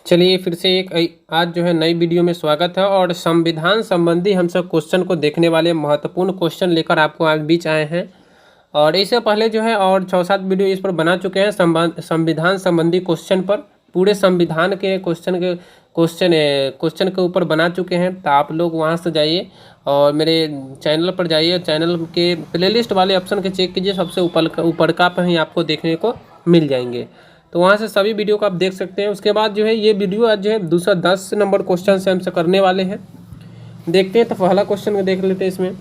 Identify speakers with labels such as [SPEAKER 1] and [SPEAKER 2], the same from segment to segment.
[SPEAKER 1] चलिए फिर से एक आज जो है नई वीडियो में स्वागत है। और संविधान संबंधी हम सब क्वेश्चन को देखने वाले महत्वपूर्ण क्वेश्चन लेकर आपको आज बीच आए हैं। और इससे पहले जो है और 6-7 वीडियो इस पर बना चुके हैं संविधान संबंधी क्वेश्चन पर, पूरे संविधान के क्वेश्चन के ऊपर बना चुके हैं। तो आप लोग वहां से जाइए और मेरे चैनल पर जाइए, चैनल के प्लेलिस्ट वाले ऑप्शन के चेक कीजिए, सबसे ऊपर का पर ही आपको देखने को मिल जाएंगे। तो वहाँ से सभी वीडियो को आप देख सकते हैं। उसके बाद जो है ये वीडियो आज जो है 210 नंबर क्वेश्चन से हमसे करने वाले हैं। देखते हैं, तो पहला क्वेश्चन देख लेते हैं। इसमें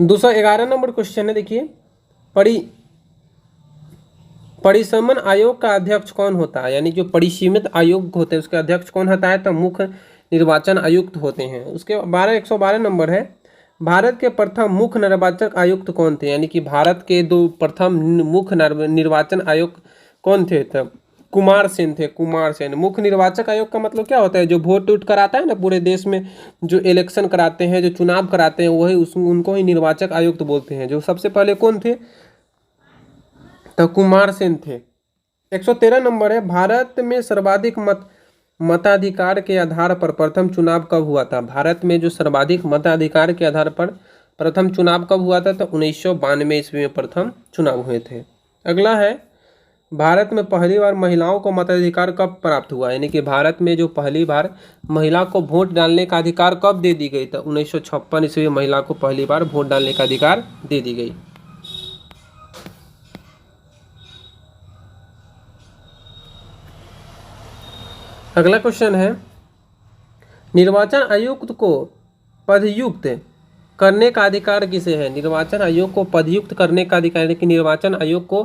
[SPEAKER 1] 211 नंबर क्वेश्चन है। देखिए, परिसमन आयोग का अध्यक्ष कौन होता है, यानी जो परिसीमित आयोग होते हैं उसके अध्यक्ष कौन होता है, तो मुख्य निर्वाचन आयुक्त होते हैं। उसके 112 नंबर है, भारत के प्रथम मुख्य निर्वाचन आयुक्त कौन थे, यानी कि भारत के दो प्रथम मुख्य निर्वाचन आयुक्त कौन थे, तब कुमार सेन थे। कुमार सेन। मुख्य निर्वाचक आयोग का मतलब क्या होता है, जो वोट उठ कराता है ना पूरे देश में, जो इलेक्शन कराते हैं, जो चुनाव कराते हैं, वही उनको ही निर्वाचक आयुक्त बोलते हैं। जो सबसे पहले कौन थे, तो कुमार सेन थे। 113 नंबर है, भारत में सर्वाधिक मताधिकार के आधार पर प्रथम चुनाव कब हुआ था। भारत में जो सर्वाधिक मताधिकार के आधार पर प्रथम चुनाव कब हुआ था, तो 1992 ईस्वी में प्रथम चुनाव हुए थे। अगला है, भारत में पहली बार महिलाओं को मताधिकार कब प्राप्त हुआ, यानी कि भारत में जो पहली बार महिला को वोट डालने का अधिकार कब दे दी गई, तो 1956 ईस्वी में महिला को पहली बार वोट डालने का अधिकार दे दी गई। अगला क्वेश्चन है, निर्वाचन आयुक्त को पदयुक्त करने का अधिकार किसे है। निर्वाचन आयोग को पदयुक्त करने का अधिकार, यानी कि निर्वाचन आयोग को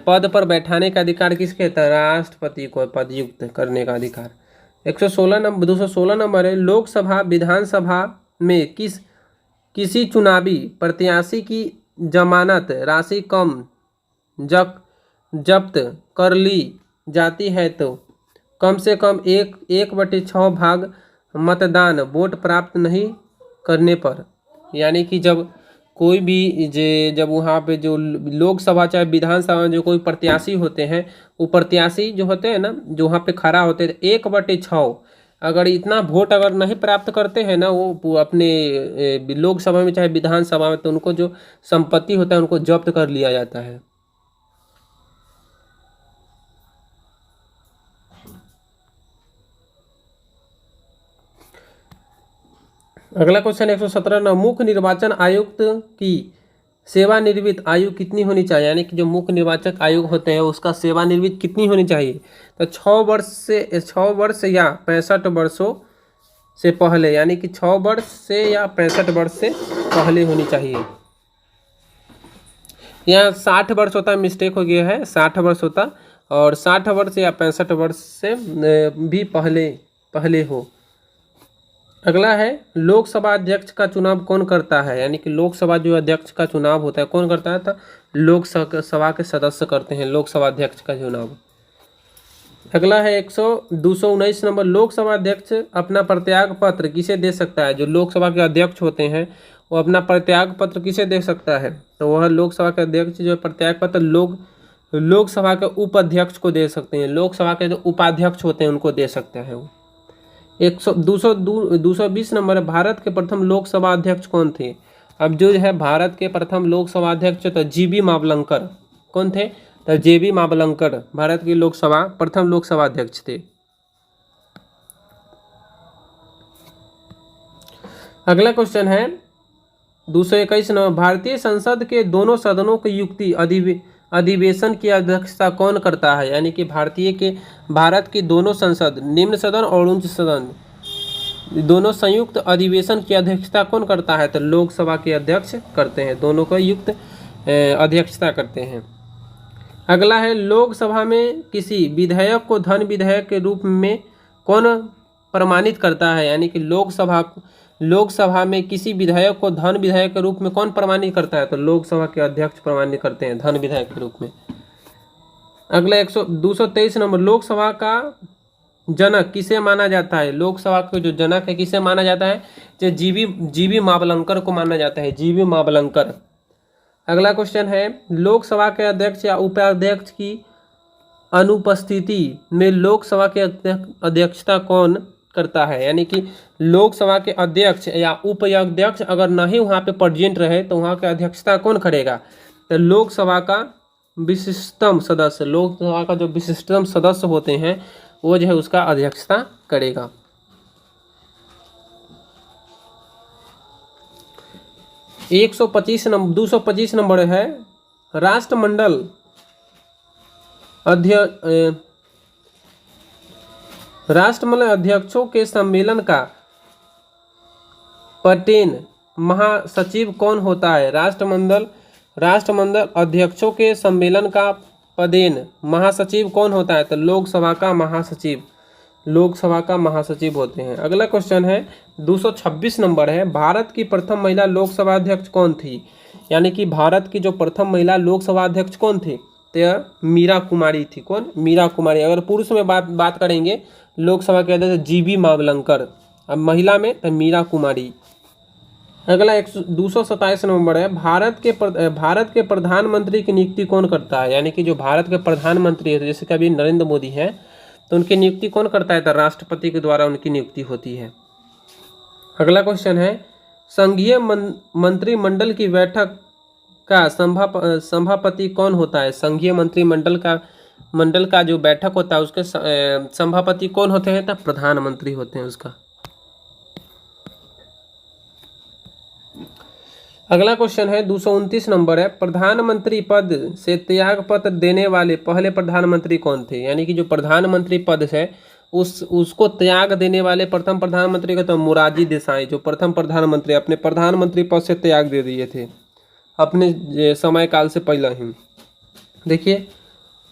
[SPEAKER 1] पद पर बैठाने का अधिकार किसके है, राष्ट्रपति को पदयुक्त करने का अधिकार। 216 नंबर है, लोकसभा विधानसभा में किसी चुनावी प्रत्याशी की जमानत राशि कम जब्त कर ली जाती है तो कम से कम 1/6 भाग मतदान वोट प्राप्त नहीं करने पर, यानी कि जब कोई भी जब वहाँ पे जो लोकसभा चाहे विधानसभा में जो कोई प्रत्याशी होते हैं, वो प्रत्याशी जो होते हैं ना, जो वहाँ पे खड़ा होते हैं, 1/6 अगर इतना वोट अगर नहीं प्राप्त करते हैं ना वो अपने लोकसभा में चाहे विधानसभा में, तो उनको जो संपत्ति होता है उनको जब्त कर लिया जाता है। अगला क्वेश्चन 117 ना, मुख्य निर्वाचन आयुक्त की सेवानिवृत्त आयु कितनी होनी चाहिए, यानी कि जो मुख्य निर्वाचक आयुक्त होते हैं उसका सेवानिवृत्त कितनी होनी चाहिए, तो 6 वर्ष या 65 वर्षों से पहले, यानी कि 6 वर्ष से या 65 वर्ष से पहले होनी चाहिए। यहाँ 60 वर्ष होता, मिस्टेक हो गया है, 60 वर्ष होता, और 60 वर्ष या 65 वर्ष से भी पहले हो। अगला है, लोकसभा अध्यक्ष का चुनाव कौन करता है, यानी कि लोकसभा जो अध्यक्ष का चुनाव होता है कौन करता है, तो लोकसभा के सदस्य करते हैं लोकसभा अध्यक्ष का चुनाव। अगला है 219 नंबर, लोकसभा अध्यक्ष अपना प्रत्याग पत्र किसे दे सकता है। जो लोकसभा के अध्यक्ष होते हैं वो अपना प्रत्याग पत्र किसे दे सकता है, तो वह लोकसभा के अध्यक्ष जो प्रत्याग पत्र लोकसभा के उपाध्यक्ष को दे सकते हैं। लोकसभा के जो उपाध्यक्ष होते हैं उनको दे सकते हैं वो। 220 नंबर, भारत के प्रथम लोकसभा अध्यक्ष कौन थे। अब जो है भारत के प्रथम लोकसभा अध्यक्ष तो जीबी मावलंकर। कौन थे, तो जेबी मावलंकर भारत के प्रथम लोकसभा अध्यक्ष थे। अगला क्वेश्चन है 221 नंबर, भारतीय संसद के दोनों सदनों की युक्ति अधिवेशन की अध्यक्षता कौन करता है, यानी कि भारत की दोनों संसद, निम्न सदन और उच्च सदन, दोनों संयुक्त अधिवेशन की अध्यक्षता कौन करता है, तो लोकसभा के अध्यक्ष करते हैं, दोनों का युक्त अध्यक्षता करते हैं। अगला है, लोकसभा में किसी विधेयक को धन विधेयक के रूप में कौन प्रमाणित करता है, यानी कि लोकसभा में किसी विधेयक को धन विधेयक के रूप में कौन प्रमाणित करता है, तो लोकसभा के अध्यक्ष प्रमाणित करते हैं धन विधेयक के रूप में। अगला 223 नंबर, लोकसभा का जनक किसे माना जाता है। लोकसभा के जो जनक है किसे माना जाता है, जो जीबी मावलंकर को माना जाता है, जीबी मावलंकर। अगला क्वेश्चन है, लोकसभा के अध्यक्ष या उपाध्यक्ष की अनुपस्थिति में लोकसभा के अध्यक्षता कौन करता है? यानी कि लोकसभा के अध्यक्ष या उपाध्यक्ष अगर नहीं वहाँ पे प्रेजेंट रहे तो वहाँ की अध्यक्षता कौन करेगा? तो लोकसभा का विशिष्टतम सदस्य, लोकसभा का जो विशिष्टतम सदस्य होते हैं वो जो है उसका अध्यक्षता करेगा। 225 नंबर है राष्ट्रमंडल अध्यक्षों के सम्मेलन का पदेन महासचिव कौन होता है? राष्ट्रमंडल अध्यक्षों के सम्मेलन का पदेन महासचिव कौन होता है? तो लोकसभा का महासचिव होते हैं। अगला क्वेश्चन है 226 नंबर है भारत की प्रथम महिला लोकसभा अध्यक्ष कौन थी? यानी कि भारत की जो प्रथम महिला लोकसभा अध्यक्ष कौन थी? तो मीरा कुमारी थी। कौन? मीरा कुमारी। अगर पुरुष में बात करेंगे लोकसभा के अध्यक्ष जीबी मावलंकर, अब महिला में तो मीरा कुमारी। अगला 227 नंबर है भारत के प्रधानमंत्री की नियुक्ति कौन करता है? यानी कि जो भारत के प्रधानमंत्री है जैसे कि अभी नरेंद्र मोदी हैं तो उनकी नियुक्ति कौन करता है? तो राष्ट्रपति के द्वारा उनकी नियुक्ति होती है। अगला क्वेश्चन है संघीय मंत्रिमंडल की बैठक का सभापति कौन होता है? संघीय मंडल का जो बैठक होता है उसके सभापति कौन होते हैं? तो प्रधानमंत्री होते हैं उसका। अगला क्वेश्चन है 229 नंबर है प्रधानमंत्री पद से त्याग पत्र देने वाले पहले प्रधानमंत्री कौन थे? यानी कि जो प्रधानमंत्री पद है उसको त्याग देने वाले प्रथम प्रधानमंत्री का तो मोरारजी देसाई, जो प्रथम प्रधानमंत्री अपने प्रधानमंत्री पद से त्याग दे दिए थे अपने समय काल से पहले ही। देखिए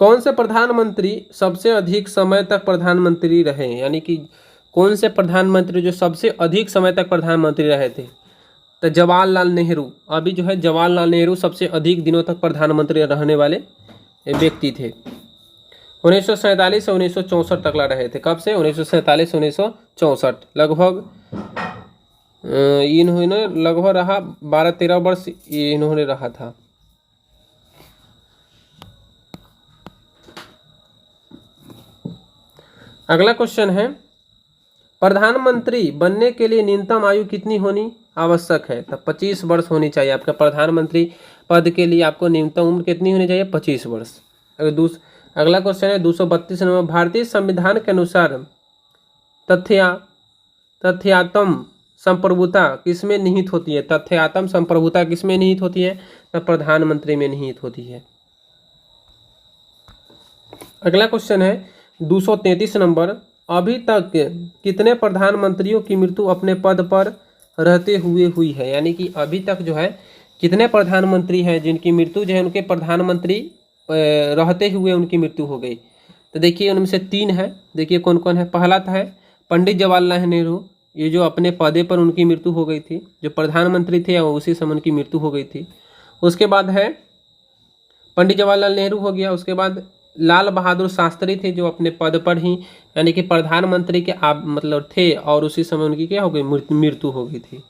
[SPEAKER 1] कौन से प्रधानमंत्री सबसे अधिक समय तक प्रधानमंत्री रहे? यानी कि कौन से प्रधानमंत्री जो सबसे अधिक समय तक प्रधानमंत्री रहे थे? तो जवाहरलाल नेहरू। अभी जो है जवाहरलाल नेहरू सबसे अधिक दिनों तक प्रधानमंत्री रहने वाले व्यक्ति थे। 1947 से 1964 तक रहे थे। कब से? 1947 से 1964। लगभग इन्होंने रहा 12-13 वर्ष इन्होंने रहा था। अगला क्वेश्चन है प्रधानमंत्री बनने के लिए न्यूनतम आयु कितनी होनी आवश्यक है? तो 25 वर्ष होनी चाहिए। आपका प्रधानमंत्री पद के लिए आपको न्यूनतम उम्र कितनी होनी चाहिए? 25 वर्ष। अगला क्वेश्चन है 232 नंबर भारतीय संविधान के अनुसार तथ्यात्म संप्रभुता किसमें निहित होती है? तथ्यात्म संप्रभुता किसमें निहित होती है? तो प्रधानमंत्री में निहित होती है। अगला क्वेश्चन है 233 नंबर अभी तक कितने प्रधानमंत्रियों की मृत्यु अपने पद पर रहते हुए हुई है? यानी कि अभी तक जो है कितने प्रधानमंत्री हैं जिनकी मृत्यु जो है उनके प्रधानमंत्री रहते हुए उनकी मृत्यु हो गई? तो देखिए उनमें से 3 है। देखिए कौन कौन है। पहला था है पंडित जवाहरलाल नेहरू, ये जो अपने पदे पर उनकी मृत्यु हो गई थी, जो प्रधानमंत्री थे उसी समय उनकी मृत्यु हो गई थी। उसके बाद है पंडित जवाहरलाल नेहरू हो गया। उसके बाद लाल बहादुर शास्त्री थे जो अपने पद पर ही यानी कि प्रधानमंत्री के मतलब थे और उसी समय उनकी क्या हो गई? मृत्यु हो गई थी।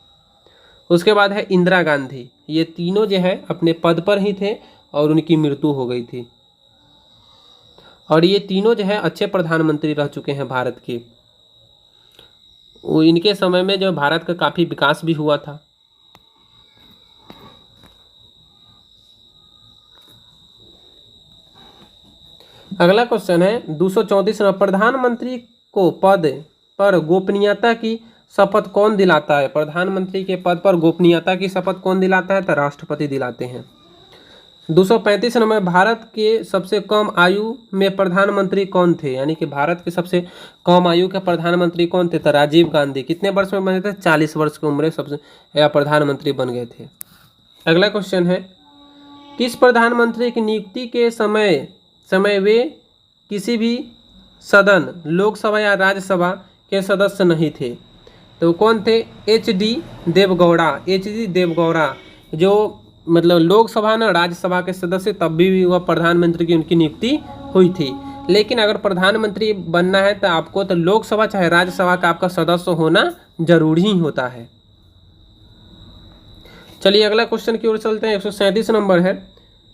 [SPEAKER 1] उसके बाद है इंदिरा गांधी, ये तीनों जो है अपने पद पर ही थे और उनकी मृत्यु हो गई थी। और ये तीनों जो है अच्छे प्रधानमंत्री रह चुके हैं भारत के। इनके समय में जो भारत का काफ़ी विकास भी हुआ था। अगला क्वेश्चन है 234 नंबर प्रधानमंत्री को पद पर गोपनीयता की शपथ कौन दिलाता है? प्रधानमंत्री के पद पर गोपनीयता की शपथ कौन दिलाता है? तो राष्ट्रपति दिलाते हैं। 235 नंबर भारत के सबसे कम आयु में प्रधानमंत्री कौन थे? यानी कि भारत के सबसे कम आयु के प्रधानमंत्री कौन थे? तो राजीव गांधी। कितने वर्ष में बने थे? 40 वर्ष की उम्र सबसे प्रधानमंत्री बन गए थे। अगला क्वेश्चन है किस प्रधानमंत्री की नियुक्ति के समय वे किसी भी सदन लोकसभा या राज्यसभा के सदस्य नहीं थे? तो कौन थे? HD देवगौड़ा जो मतलब लोकसभा ना राज्यसभा के सदस्य तब भी वह प्रधानमंत्री की उनकी नियुक्ति हुई थी। लेकिन अगर प्रधानमंत्री बनना है तो आपको तो लोकसभा चाहे राज्यसभा का आपका सदस्य होना जरूरी ही होता है। चलिए अगला क्वेश्चन की ओर चलते हैं। 137 नंबर है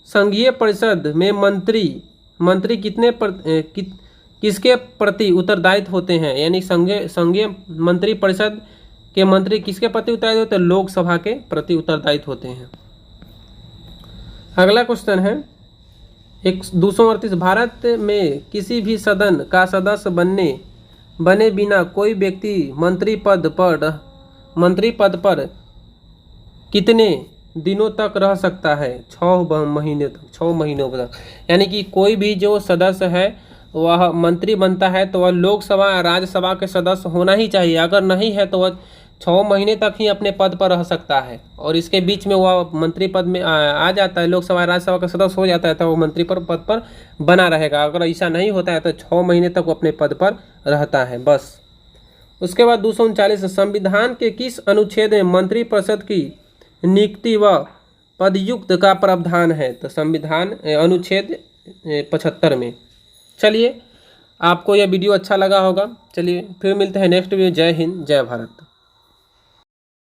[SPEAKER 1] संघीय परिषद में मंत्री किसके प्रति उत्तरदायित्व होते हैं, यानी संघीय मंत्री परिषद के मंत्री किसके प्रति उत्तरदायित्व होते हैं, लोकसभा के प्रति उत्तरदायित्व होते हैं। अगला क्वेश्चन है 238, भारत में किसी भी सदन का सदस्य बने बिना कोई व्यक्ति मंत्री पद पर कितने दिनों तक रह सकता है? 6 महीने तक, 6 महीनों तक। यानी कि कोई भी जो सदस्य है वह मंत्री बनता है तो वह लोकसभा या राज्यसभा के सदस्य होना ही चाहिए। अगर नहीं है तो वह 6 महीने तक ही अपने पद पर रह सकता है, और इसके बीच में वह मंत्री पद में आ जाता है, लोकसभा राज्यसभा का सदस्य हो जाता है, तो वो मंत्री पद पर बना रहेगा। अगर ऐसा नहीं होता है तो 6 महीने तक वो अपने पद पर रहता है बस। उसके बाद 239, संविधान के किस अनुच्छेद में मंत्रिपरिषद की नियुक्ति व पदयुक्त का प्रावधान है? तो संविधान अनुच्छेद 75 में। चलिए, आपको यह वीडियो अच्छा लगा होगा। चलिए फिर मिलते हैं नेक्स्ट वीडियो। जय हिंद, जय भारत।